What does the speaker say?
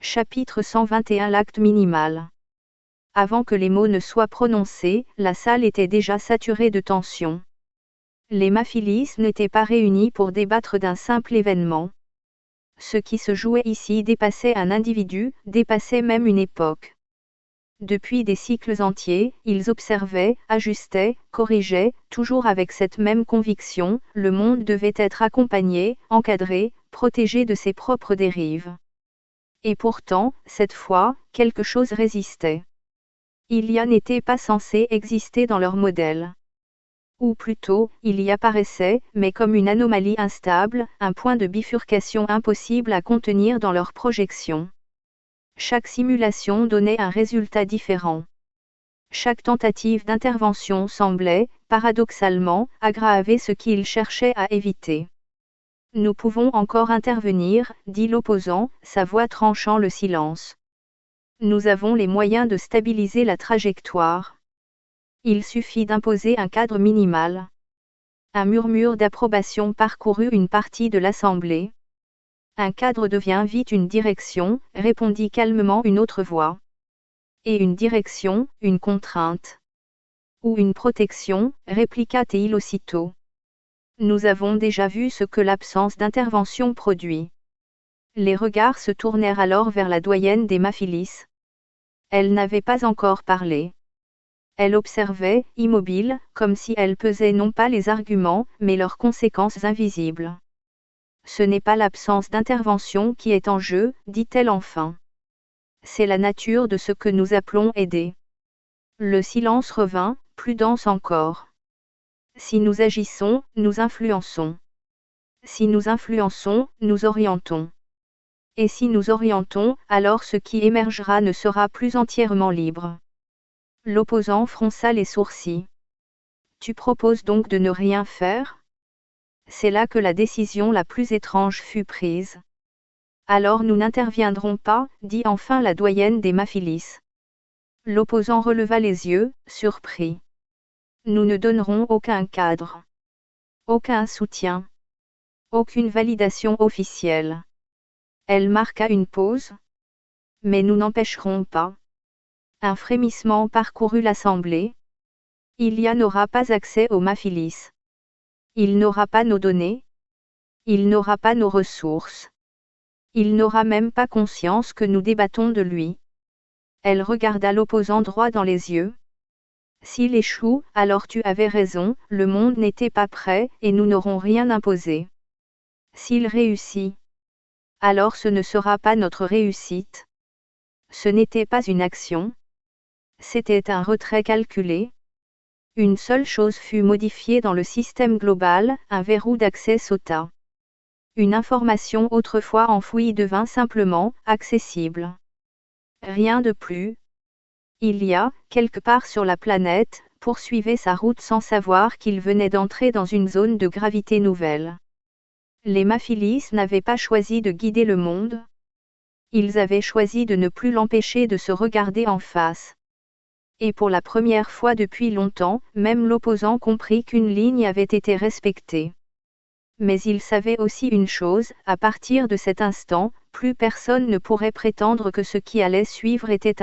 Chapitre 121 L'acte minimal. Avant que les mots ne soient prononcés, la salle était déjà saturée de tension. Les Maphilis n'étaient pas réunis pour débattre d'un simple événement. Ce qui se jouait ici dépassait un individu, dépassait même une époque. Depuis des cycles entiers, ils observaient, ajustaient, corrigeaient, toujours avec cette même conviction, le monde devait être accompagné, encadré, protégé de ses propres dérives. Et pourtant, cette fois, quelque chose résistait. Il y n'était pas censé exister dans leur modèle. Ou plutôt, il y apparaissait, mais comme une anomalie instable, un point de bifurcation impossible à contenir dans leur projection. Chaque simulation donnait un résultat différent. Chaque tentative d'intervention semblait, paradoxalement, aggraver ce qu'ils cherchaient à éviter. Nous pouvons encore intervenir, dit l'opposant, sa voix tranchant le silence. Nous avons les moyens de stabiliser la trajectoire. Il suffit d'imposer un cadre minimal. Un murmure d'approbation parcourut une partie de l'assemblée. Un cadre devient vite une direction, répondit calmement une autre voix. Et une direction, une contrainte. Ou une protection, répliqua Théil aussitôt. Nous avons déjà vu ce que l'absence d'intervention produit. Les regards se tournèrent alors vers la doyenne des Maphilis. Elle n'avait pas encore parlé. Elle observait, immobile, comme si elle pesait non pas les arguments, mais leurs conséquences invisibles. Ce n'est pas l'absence d'intervention qui est en jeu, dit-elle enfin. C'est la nature de ce que nous appelons aider. Le silence revint, plus dense encore. Si nous agissons, nous influençons. Si nous influençons, nous orientons. Et si nous orientons, alors ce qui émergera ne sera plus entièrement libre. L'opposant fronça les sourcils. Tu proposes donc de ne rien faire ? C'est là que la décision la plus étrange fut prise. Alors nous n'interviendrons pas, dit enfin la doyenne des Maphilis. L'opposant releva les yeux, surpris. Nous ne donnerons aucun cadre. Aucun soutien. Aucune validation officielle. Elle marqua une pause. Mais nous n'empêcherons pas. Un frémissement parcourut l'assemblée. Il n'aura pas accès aux Maphilis. Il n'aura pas nos données. Il n'aura pas nos ressources. Il n'aura même pas conscience que nous débattons de lui. Elle regarda l'opposant droit dans les yeux. S'il échoue, alors tu avais raison, le monde n'était pas prêt, et nous n'aurons rien imposé. S'il réussit, alors ce ne sera pas notre réussite. Ce n'était pas une action. C'était un retrait calculé. Une seule chose fut modifiée dans le système global, un verrou d'accès sauta. Une information autrefois enfouie devint simplement accessible. Rien de plus. Il y a, quelque part sur la planète, poursuivait sa route sans savoir qu'il venait d'entrer dans une zone de gravité nouvelle. Les Maphilis n'avaient pas choisi de guider le monde. Ils avaient choisi de ne plus l'empêcher de se regarder en face. Et pour la première fois depuis longtemps, même l'opposant comprit qu'une ligne avait été respectée. Mais il savait aussi une chose, à partir de cet instant, plus personne ne pourrait prétendre que ce qui allait suivre était